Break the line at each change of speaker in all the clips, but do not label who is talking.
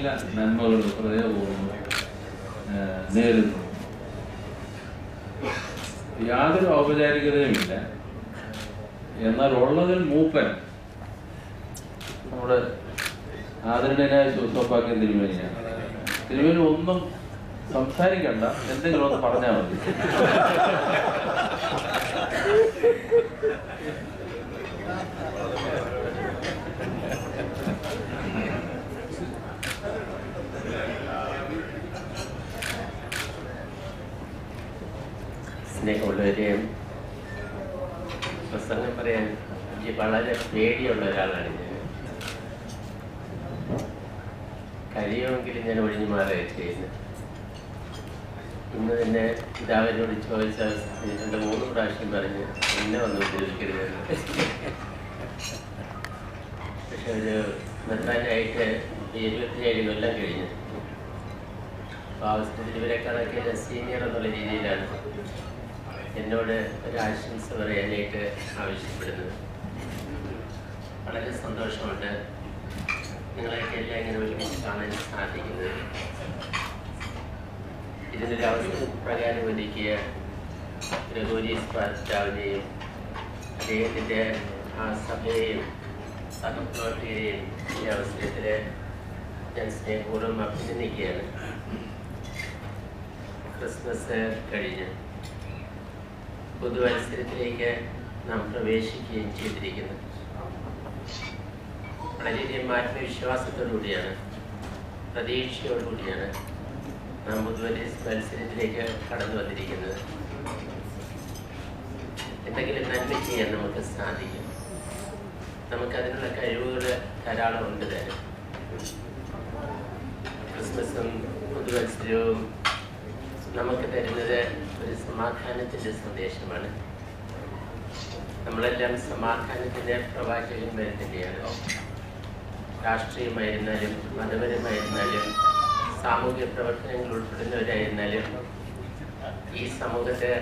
എല്ലാ നന്മകളും ഹൃദയപൂർവ്വം നേരുന്നു. യാതൊരു ഔപചാരികതയുമില്ല. എന്നാൽ ഉള്ളതിൽ മൂപ്പൻ നമ്മുടെ ആദരണീയനായ ശിവസഭാഗ്യം തിരുമേനിയാണ്. തിരുമേനി ഒന്നും സംസാരിക്കണ്ട, എന്തെങ്കിലും ഒന്ന് പറഞ്ഞാൽ മതി.
സ്നേഹമുള്ളവരെയും പ്രസംഗം പറയാൻ എനിക്ക് വളരെ പേടിയുള്ള ഒരാളാണ് ഞാൻ. കഴിയുമെങ്കിലും ഞാൻ ഒഴിഞ്ഞു മാറുകയാണ് ചെയ്യുന്നത്. ഇന്ന് തന്നെ പിതാവിനോട് ചോദിച്ച 2-3 പ്രാവശ്യം പറഞ്ഞ് എന്നെ വന്ന് ഉപദ്രവിക്കരുത്. പക്ഷെ ഒരു മെത്രാനായിട്ട് 27 കൊല്ലം കഴിഞ്ഞു. ആവശ്യത്തിൽ ഇവരെ കണക്കിൽ സീനിയർ എന്നുള്ള രീതിയിലാണ് എന്നോട് ഒരു ആശംസ പറയാനായിട്ട് ആവശ്യപ്പെടുന്നത്. വളരെ സന്തോഷമുണ്ട് നിങ്ങളെയൊക്കെ എല്ലാം ഇങ്ങനെ ഒരുമിച്ച് കാണാൻ സാധിക്കുന്നത്. ഇതിനൊരു അവസരം പ്രകാരം ഒരുക്കിയ ഗ്രിഗോരിയസ് പാസ്റ്ററിനെയും അദ്ദേഹത്തിൻ്റെ ആ സഭയെയും സഹപ്രവർത്തകരെയും ഈ അവസരത്തിൽ ഞാൻ സ്നേഹപൂർവ്വം അഭിനന്ദിക്കുകയാണ്. ക്രിസ്മസ് കഴിഞ്ഞ് പുതുവത്സരത്തിലേക്ക് നാം പ്രവേശിക്കുകയും ചെയ്തിരിക്കുന്നു. വളരെയധികം ആത്മവിശ്വാസത്തോടുകൂടിയാണ്, പ്രതീക്ഷയോടുകൂടിയാണ് നാം പുതുവത്സരത്തിലേക്ക് കടന്നു വന്നിരിക്കുന്നത്. എന്തെങ്കിലും നന്മ ചെയ്യാൻ നമുക്ക് സാധിക്കും. നമുക്കതിനുള്ള കഴിവുകൾ ധാരാളം ഉണ്ട് തന്നെ. ക്രിസ്മസും പുതുവത്സരവും നമുക്ക് തരുന്നത് ഒരു സമാധാനത്തിൻ്റെ സന്ദേശമാണ്. നമ്മളെല്ലാം സമാധാനത്തിൻ്റെ പ്രവാചകന്മാർ തന്നെയാണ്. രാഷ്ട്രീയമായിരുന്നാലും മതപരമായിരുന്നാലും സാമൂഹ്യ പ്രവർത്തനങ്ങൾ ഉൾപ്പെടുന്നവരായിരുന്നാലും ഈ സമൂഹത്തെ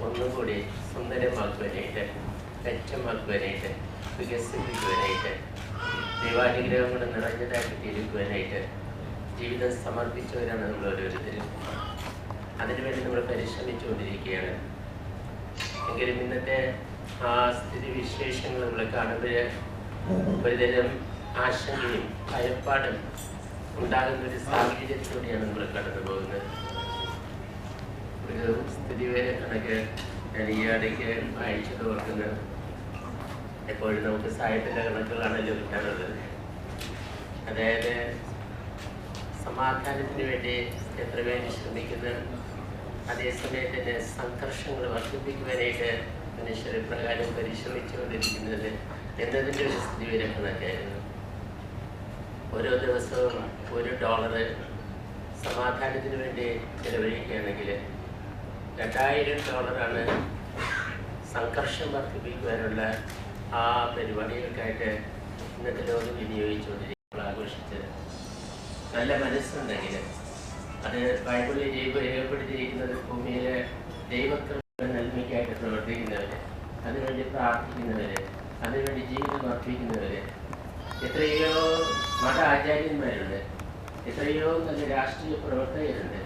ഒന്നുകൂടി സുന്ദരമാക്കുവാനായിട്ട്, മെച്ചമാക്കുവാനായിട്ട്, വികസിപ്പിക്കുവാനായിട്ട്, ദൈവാനുഗ്രഹം കൊണ്ട് നിറഞ്ഞതാക്കി തീരുക്കുവാനായിട്ട് ജീവിതം സമർപ്പിച്ചവരാണ് നമ്മൾ ഓരോരുത്തരും. അതിനുവേണ്ടി നമ്മൾ പരിശ്രമിച്ചുകൊണ്ടിരിക്കുകയാണ്. എങ്കിലും ഇന്നത്തെ ആ സ്ഥിതിവിശേഷങ്ങൾ നമ്മൾ കാണുമ്പോൾ ഒരുതരം ആശങ്കയും ഭയപ്പാടും ഉണ്ടാകുന്ന ഒരു സാഹചര്യത്തിലൂടെയാണ് നമ്മൾ കടന്നു പോകുന്നത്. ഒരു സ്ഥിതിവിവര കണക്ക് ഞാൻ ഈ ഇടയ്ക്ക് വായിച്ചത് ഓർക്കുന്നത്, എപ്പോഴും നമുക്ക് സാഹിത്യത്തിൻ്റെ കണക്കുകളാണല്ലോ കിട്ടാറുള്ളത്. അതായത് സമാധാനത്തിന് വേണ്ടി എത്ര പേര് ശ്രമിക്കുന്ന, അതേസമയത്ത് തന്നെ സംഘർഷങ്ങൾ വർദ്ധിപ്പിക്കുവാനായിട്ട് മനുഷ്യർ പ്രകാരം പരിശ്രമിച്ചുകൊണ്ടിരിക്കുന്നത് എന്നതിൻ്റെ ഒരു സ്ഥിതിവിവര കണക്കായിരുന്നു. ഓരോ ദിവസവും $1 സമാധാനത്തിന് വേണ്ടി ചെലവഴിക്കുകയാണെങ്കിൽ $2000 സംഘർഷം വർദ്ധിപ്പിക്കുവാനുള്ള ആ പരിപാടികൾക്കായിട്ട് ഇന്നത്തെ ലോകം വിനിയോഗിച്ചുകൊണ്ടിരിക്കുക, ആഘോഷിച്ചത്. നല്ല മനസ്സുണ്ടെങ്കിൽ അത് ബൈബിളിൽ രേഖപ്പെടുത്തിയിരിക്കുന്നത് ഭൂമിയിലെ ദൈവക്കളുടെ നന്മയ്ക്കായിട്ട് പ്രവർത്തിക്കുന്നവർ, അതിനുവേണ്ടി പ്രാർത്ഥിക്കുന്നവർ, അതിനുവേണ്ടി ജീവിതം അർപ്പിക്കുന്നവർ, എത്രയോ മത ആചാര്യന്മാരുണ്ട്, എത്രയോ നല്ല രാഷ്ട്രീയ പ്രവർത്തകരുണ്ട്.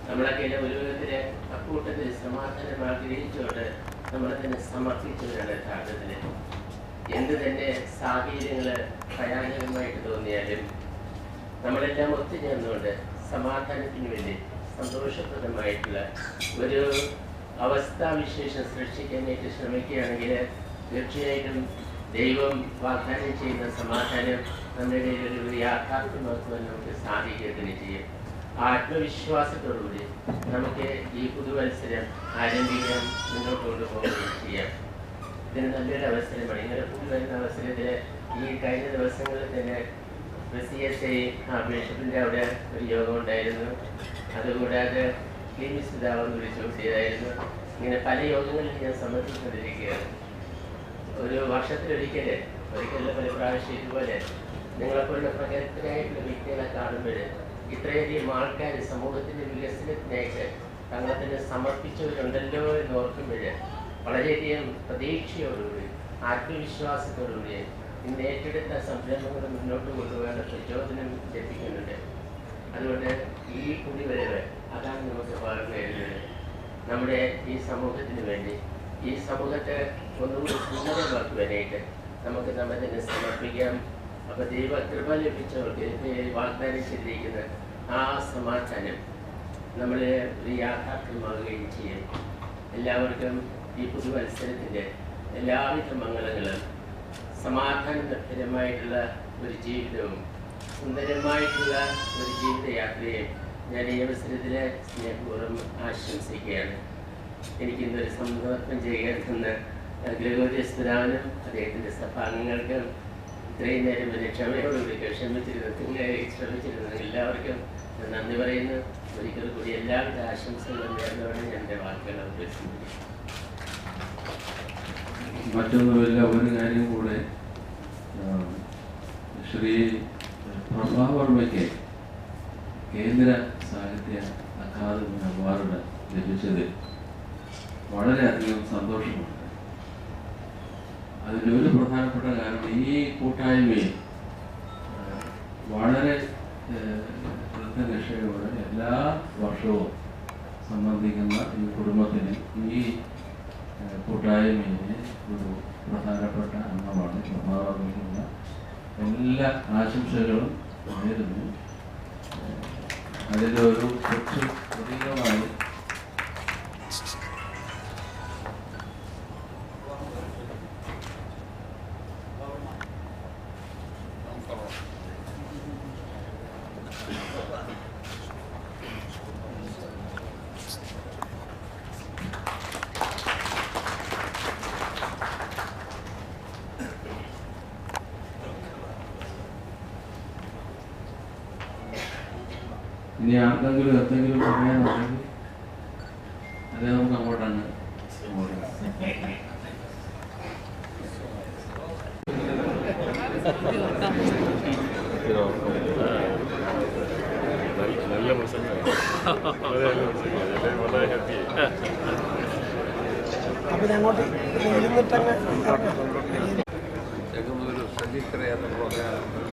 നമ്മളൊക്കെ ഒരു വിധത്തിൽ അക്കൂട്ടത്തിൽ സമാധാനം ആഗ്രഹിച്ചുകൊണ്ട് നമ്മളെ തന്നെ സമർപ്പിച്ചവരാണ് യഥാർത്ഥത്തിൽ. എന്ത് തന്നെ സാഹചര്യങ്ങൾ ഭയാനകമായിട്ട് തോന്നിയാലും നമ്മളെല്ലാം ഒത്തുചേർന്നുകൊണ്ട് സമാധാനത്തിന് വേണ്ടി സന്തോഷപ്രദമായിട്ടുള്ള ഒരു അവസ്ഥാവിശേഷം സൃഷ്ടിക്കാനായിട്ട് ശ്രമിക്കുകയാണെങ്കിൽ തീർച്ചയായിട്ടും ദൈവം വാഗ്ദാനം ചെയ്യുന്ന സമാധാനം നമ്മുടെ ഒരു യാഥാർത്ഥ്യമാക്കുവാൻ നമുക്ക് സാധിക്കുകയും ചെയ്യും. ആത്മവിശ്വാസത്തോടുകൂടി നമുക്ക് ഈ പുതുവത്സരം ആരംഭിക്കാൻ മുന്നോട്ട് കൊണ്ടുപോവുകയും ചെയ്യാം. ഇതിന് നല്ലൊരു അവസരമാണ്. ഇങ്ങനെ കൊണ്ടുവരുന്ന അവസരത്തിൽ ഈ കഴിഞ്ഞ ദിവസങ്ങളിൽ തന്നെ CSI ബിഷപ്പിൻ്റെ അവിടെ ഒരു യോഗം ഉണ്ടായിരുന്നു. അതുകൂടാതെ ക്ലീമിസ് പിതാവെന്ന് വിളിച്ചുകൂട്ടിയതായിരുന്നു. ഇങ്ങനെ പല യോഗങ്ങളിൽ ഞാൻ സമർപ്പിച്ചുകൊണ്ടിരിക്കുകയാണ്. ഒരു വർഷത്തിലൊരിക്കൽ പല പ്രാവശ്യം ഇതുപോലെ നിങ്ങളെപ്പോലുള്ള പ്രഗത്ഭരായിട്ടുള്ള വ്യക്തികളെ കാണുമ്പോൾ ഇത്രയധികം ആൾക്കാർ സമൂഹത്തിൻ്റെ വികസനത്തിനായിട്ട് തങ്ങളെ തന്നെ സമർപ്പിച്ചവരുണ്ടല്ലോ എന്ന് ഓർക്കുമ്പോൾ വളരെയധികം പ്രതീക്ഷയോടുകൂടി ആത്മവിശ്വാസത്തോടുകൂടി ഇന്ന് ഏറ്റെടുത്ത സംരംഭങ്ങൾ മുന്നോട്ട് കൊണ്ടുപോകാനുള്ള പ്രചോദനം ലഭിക്കുന്നുണ്ട്. അതുകൊണ്ട് ഈ കുടിവരവ് അതാണ് നമുക്ക് പകർന്നു തരുന്നത്. നമ്മുടെ ഈ സമൂഹത്തിന് വേണ്ടി, ഈ സമൂഹത്തെ ഒന്നുകൂടി സുന്ദരമാക്കുവാനായിട്ട് നമുക്ക് നമ്മെ തന്നെ സമർപ്പിക്കാം. അപ്പോൾ ദൈവ കൃപ ലഭിച്ചവർക്ക് വാഗ്ദാനം ചെയ്തിരിക്കുന്ന ആ സമാധാനം നമ്മൾ ഒരു യാഥാർത്ഥ്യമാവുകയും ചെയ്യും. എല്ലാവർക്കും ഈ പുതുവത്സരത്തിൻ്റെ എല്ലാവിധ മംഗളങ്ങളും സമാധാനപരമായിട്ടുള്ള ഒരു ജീവിതവും സുന്ദരമായിട്ടുള്ള ഒരു ജീവിതയാത്രയും ഞാൻ ഈ അവസരത്തിൽ സ്നേഹപൂർവ്വം ആശംസിക്കുകയാണ്. എനിക്കിന്നൊരു സമർപ്പണം ചെയ്യാൻ ഗ്രിഗോരിയസ് പിതാവിനും അദ്ദേഹത്തിൻ്റെ സഭാംഗങ്ങൾക്കും ഇത്രയും നേരം വരെ ക്ഷമയോടുകൂടി ശ്രമിച്ചിരുന്ന എല്ലാവർക്കും നന്ദി പറയുന്നു. ഒരിക്കൽ കൂടി എല്ലാവിധ ആശംസകളും നേർന്നുകൊണ്ട് ഞാൻ എൻ്റെ വാക്കുകൾ അവതരിപ്പിക്കുന്നു.
മറ്റൊന്നുമില്ല, ഒരു കാര്യം കൂടെ, ശ്രീ പ്രഭാവർമ്മയ്ക്ക് കേന്ദ്ര സാഹിത്യ അക്കാദമി അവാർഡ് ലഭിച്ചതിൽ വളരെയധികം സന്തോഷമുണ്ട്. അതിൻ്റെ ഒരു പ്രധാനപ്പെട്ട കാരണം ഈ കൂട്ടായ്മയിൽ വളരെ കൃത്യനിഷ്ഠയോടെ എല്ലാ വർഷവും സംബന്ധിക്കുന്ന ഈ കുടുംബത്തിന് ഈ കൂട്ടായ്മയിലെ ഒരു പ്രധാനപ്പെട്ട അംഗമാണ്. പ്രഭാവർമ്മയ്ക്കുള്ള എല്ലാ ആശംസകളും നേരുന്നു. അതിൻ്റെ ഒരു കൊച്ചു പ്രതീകമായി ഇനി ആർക്കെങ്കിലും എന്തെങ്കിലും പറയാനുണ്ടെങ്കിൽ അത് നമുക്ക് അങ്ങോട്ടാണ്.
നല്ല പ്രസംഗം, വളരെ ഹാപ്പി.
അങ്ങോട്ട് ഇരുന്നിട്ടങ്ങ്
ഒരു സംഗീത യാത്ര പ്രോഗ്രാം